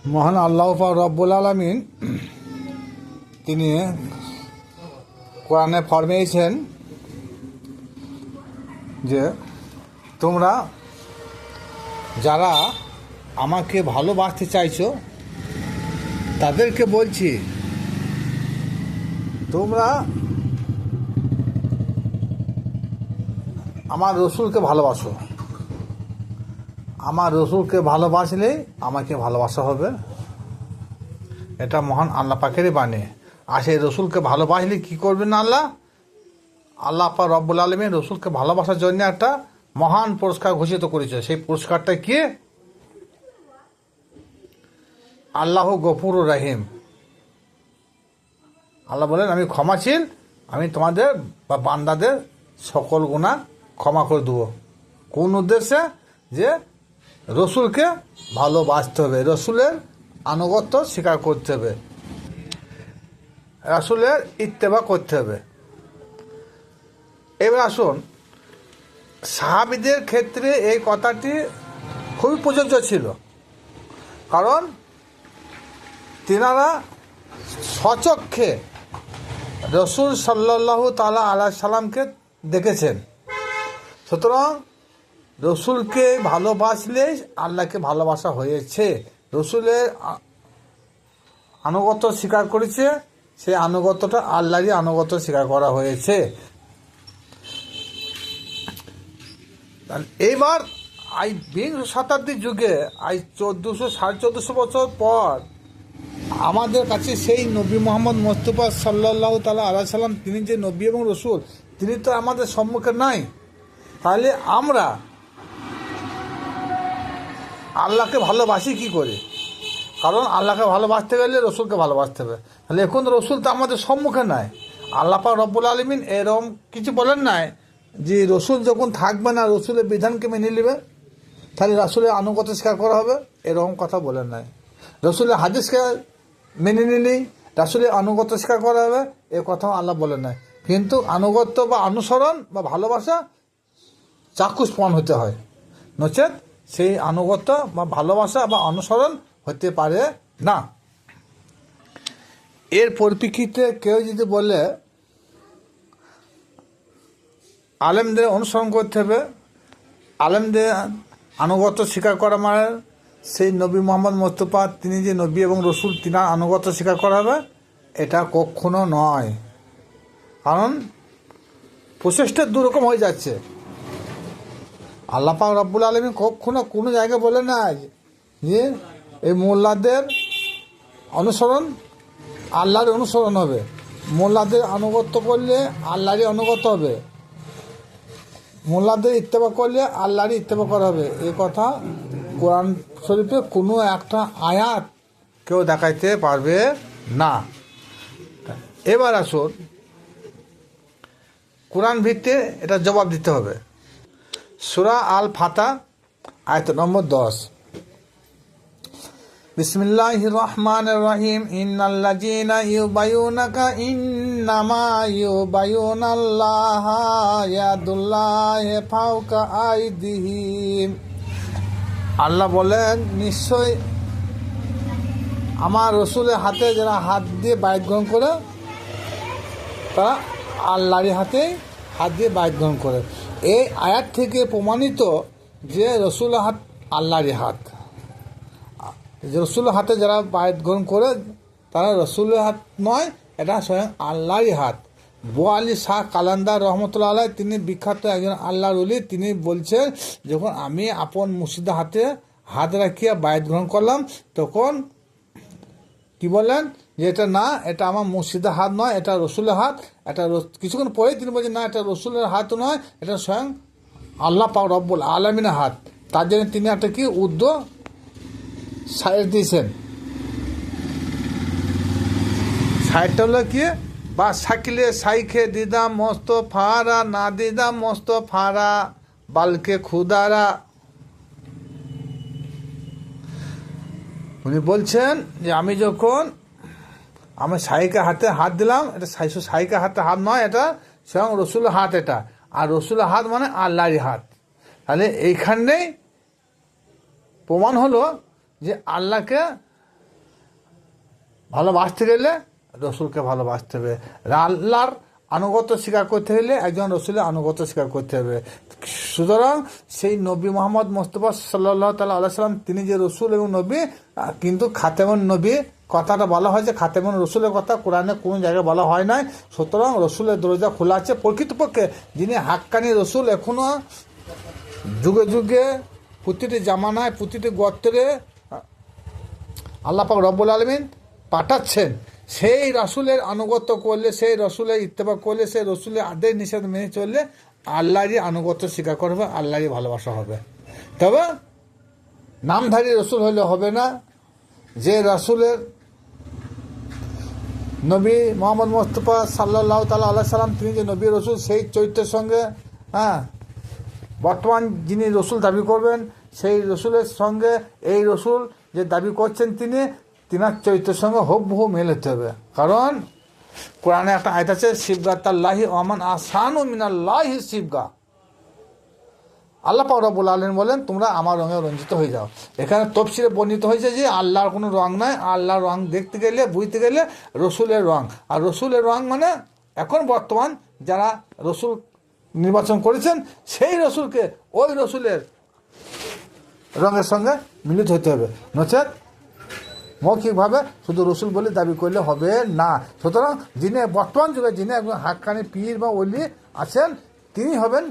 মহান আল্লাহ পাক রব্বুল আলামিন তিনি কোরআনে ফরমিয়েছেন যে তোমরা যারা আমাকে ভালোবাসতে চাইছো তাদেরকে বলছি তোমরা আমার রসুলকে ভালোবাসো। আমার রসুলকে ভালোবাসলেই আমাকে ভালোবাসা হবে। এটা মহান আল্লাহ পাকেরই বাণী। আর সেই রসুলকে ভালোবাসলে কী করবেন আল্লাহ পাক রব্বুল আলামিন রসুলকে ভালোবাসার জন্য একটা মহান পুরস্কার ঘোষিত করেছে। সেই পুরস্কারটা কি? আল্লাহ গফুর রহিম। আল্লাহ বলেন আমি ক্ষমাশীল, আমি তোমাদের বা বান্দাদের সকল গুনাহ ক্ষমা করে দেবো। কোন উদ্দেশ্যে? যে রসুলকে ভালোবাসতে হবে, রসুলের আনুগত্য স্বীকার করতে হবে, রসুলের ইত্তেবা করতে হবে। এবার আসুন, সাহাবীদের ক্ষেত্রে এই কথাটি খুবই প্রযোজ্য ছিল, কারণ তিনারা স্বচক্ষে রসুল সাল্লাল্লাহু তাআলা আলাইহি সাল্লামকে দেখেছেন। সুতরাং রসুলকে ভালোবাসলে আল্লাহকে ভালোবাসা হয়েছে। রসুলের আনুগত্য স্বীকার করেছে, সেই আনুগত্যটা আল্লাহরই আনুগত্য স্বীকার করা হয়েছে। এইবার এই বিংশ শতাব্দীর যুগে 1400-1450 বছর পর আমাদের কাছে সেই নবী মোহাম্মদ মুস্তাফা সাল্লাল্লাহু তাআলা আলাইহি সাল্লাম, তিনি যে নবী এবং রসুল, তিনি তো আমাদের সম্মুখে নাই। তাহলে আমরা আল্লাহকে ভালোবাসি কি করে? কারণ আল্লাহকে ভালোবাসতে গেলে রসুলকে ভালোবাসতে হবে। তাহলে এখন রসুল তো আমাদের সম্মুখে নাই। আল্লাহ পাক রব্বুল আলামিন এরকম কিছু বলেন নাই যে রসুল যখন থাকবে না রসুলের বিধানকে মেনে নেবে তাহলে রসুলের আনুগত্য স্বীকার করা হবে, এরকম কথা বলেন নাই। রসুলের হাদিসকে মেনে নিলেই রসুলের আনুগত্য স্বীকার করা হবে, এ কথাও আল্লাহ বলেন নাই। কিন্তু আনুগত্য বা অনুসরণ বা ভালোবাসা চাক্ষুষ প্রমাণ হতে হয়, নচেত সেই আনুগত্য বা ভালোবাসা বা অনুসরণ হতে পারে না। এর পরিপ্রেক্ষিতে কেউ যদি বলে আলেমদের অনুসরণ করতে হবে, আলেমদের আনুগত্য স্বীকার করা মানে সেই নবী মোহাম্মদ মুস্তাফা, তিনি যে নবী এবং রসুল, তিনার আনুগত্য স্বীকার করা হবে, এটা কখনো নয়। কারণ প্রচেষ্টা দুরকম হয়ে যাচ্ছে। আল্লাহ পাক রব্বুল আলামিন কখনো কোনো জায়গায় বলে না যে এই মোল্লাদের অনুসরণ আল্লাহর অনুসরণ হবে, মোল্লাদের আনুগত্য করলে আল্লাহরই আনুগত্য হবে, মোল্লাদের ইত্তেবা করলে আল্লাহরই ইত্তেবা করা হবে। এই কথা কোরআন শরীফে কোনো একটা আয়াত কেউ দেখাইতে পারবে না। এবার আসুন, কোরআন ভিত্তিতে এটা জবাব দিতে হবে। সূরা আল ফাতর আয়াত নম্বর 10। বিসমিল্লাহির রহমানির রহিম। ইন্নাল্লাযীনা ইউবাইয়ুনাকা ইন্নামা ইউবাইয়ুনাল্লাহা ইয়াদুল্লাহি ফাওকা আইদিহিম। আল্লাহ বলেন, নিশ্চয় আমার রসুলের হাতে যারা হাত দিয়ে বায়াত গ্রহণ করে তারা আল্লাহরই হাতে হাত দিয়ে বায়াত গ্রহণ করে। এই আয়াত থেকে প্রমাণিত যে রসুলের হাত আল্লাহরই হাত। রসুলের হাতে যারা বায়াত গ্রহণ করে তারা রসুলের হাত নয়, এটা স্বয়ং আল্লাহরই হাত। বোয়ালি শাহ কালান্দার রহমতুল্লাহ আলাইহি, তিনি বিখ্যাত একজন আল্লাহর ওলি, তিনি বলছেন যখন আমি আপন মুর্শিদের হাতে হাত রাখিয়া বায়াত গ্রহণ করলাম তখন কি বললেন যে এটা না, এটা আমার মুর্শিদের হাত নয়, এটা রসুলের হাত। এটা কিছুক্ষণ পরেই তিনি বলছেন না, এটা রসুলের হাত নয়, এটা স্বয়ং আল্লাহ পাক রব্বুল আলামিনের হাত। তার জন্য তিনি একটা কি উর্দু সাইড দিয়েছেন। সাইডটা হলো কি? বা সাকিলে সাইখে দিদাম মস্ত ফারা, না দিদাম মস্ত ফারা বালকে খুদারা। উনি বলছেন যে আমি যখন আমি সাইকে হাতে হাত দিলাম, এটা সাইকে হাতে হাত নয়, এটা স্বয়ং রসুলের হাত। এটা আর রসুলের হাত মানে আল্লাহরই হাত। তাহলে এইখানেই প্রমাণ হলো যে আল্লাহকে ভালোবাসতে গেলে রসুলকে ভালোবাসতে হবে। আল্লাহর আনুগত্য স্বীকার করতে হলে একজন রসুলের আনুগত্য স্বীকার করতে হবে। সুতরাং সেই নবী মোহাম্মদ মোস্তফা সাল্লাল্লাহু তাআলা আলাইহি সাল্লাম তিনি যে রসুল এবং নবী, কিন্তু খাতেমুন নবী কথাটা বলা হয়েছে, খাতেমুন রসুলের কথা কোরআনে কোনো জায়গায় বলা হয় নাই। সুতরাং রসুলের দরজা খোলা আছে। প্রকৃতপক্ষে যিনি হাক্কানি রসুল এখনও যুগে যুগে প্রতিটি জামানায় প্রতিটি গোত্রে আল্লাহ পাক রব্বুল আলামিন পাঠাচ্ছেন, সেই রসুলের আনুগত্য করলে, সেই রসুলের ইত্তেবা করলে, সেই রসুলের আদেশ নিষেধ মেনে চললে আল্লাহরই আনুগত্য স্বীকার করবে, আল্লাহরই ভালোবাসা হবে। তবে নামধারী রসুল হলে হবে না। যে রসুলের নবী মোহাম্মদ মোস্তফা সাল্লাল্লাহু তাআলা আলাইহি সাল্লাম তিনি যে নবী রসুল, সেই চরিত্রের সঙ্গে বর্তমান যিনি রসুল দাবি করবেন সেই রসুলের সঙ্গে এই রসুল যে দাবি করছেন তিনার চরিত্রের সঙ্গে হুবহু মেল হতে হবে। কারণ কোরআনে একটা আয়াত আছে, সিবগাতাল্লাহি ওয়ামান আহসানু মিনাল্লাহি সিবগা। আল্লাহ পাক রব্বুল আলামিন বলেন তোমরা আমার রঙে রঞ্জিত হয়ে যাও। এখানে তফসিরে বর্ণিত হয়েছে যে আল্লাহর কোনো রং নাই, আল্লাহর রং দেখতে গেলে বুঝতে গেলে রসুলের রং। আর রসুলের রং মানে এখন বর্তমান যারা রসুল নির্বাচন করেছেন সেই রসুলকে ওই রসুলের রঙের সঙ্গে মিলিত হতে হবে, নচেত মৌখিকভাবে শুধু রসুল বলে দাবি করলে হবে না। সুতরাং যিনি বর্তমান যুগে যিনি একজন হাক্কানি পীর বা ওলি আছেন তিনি হবেন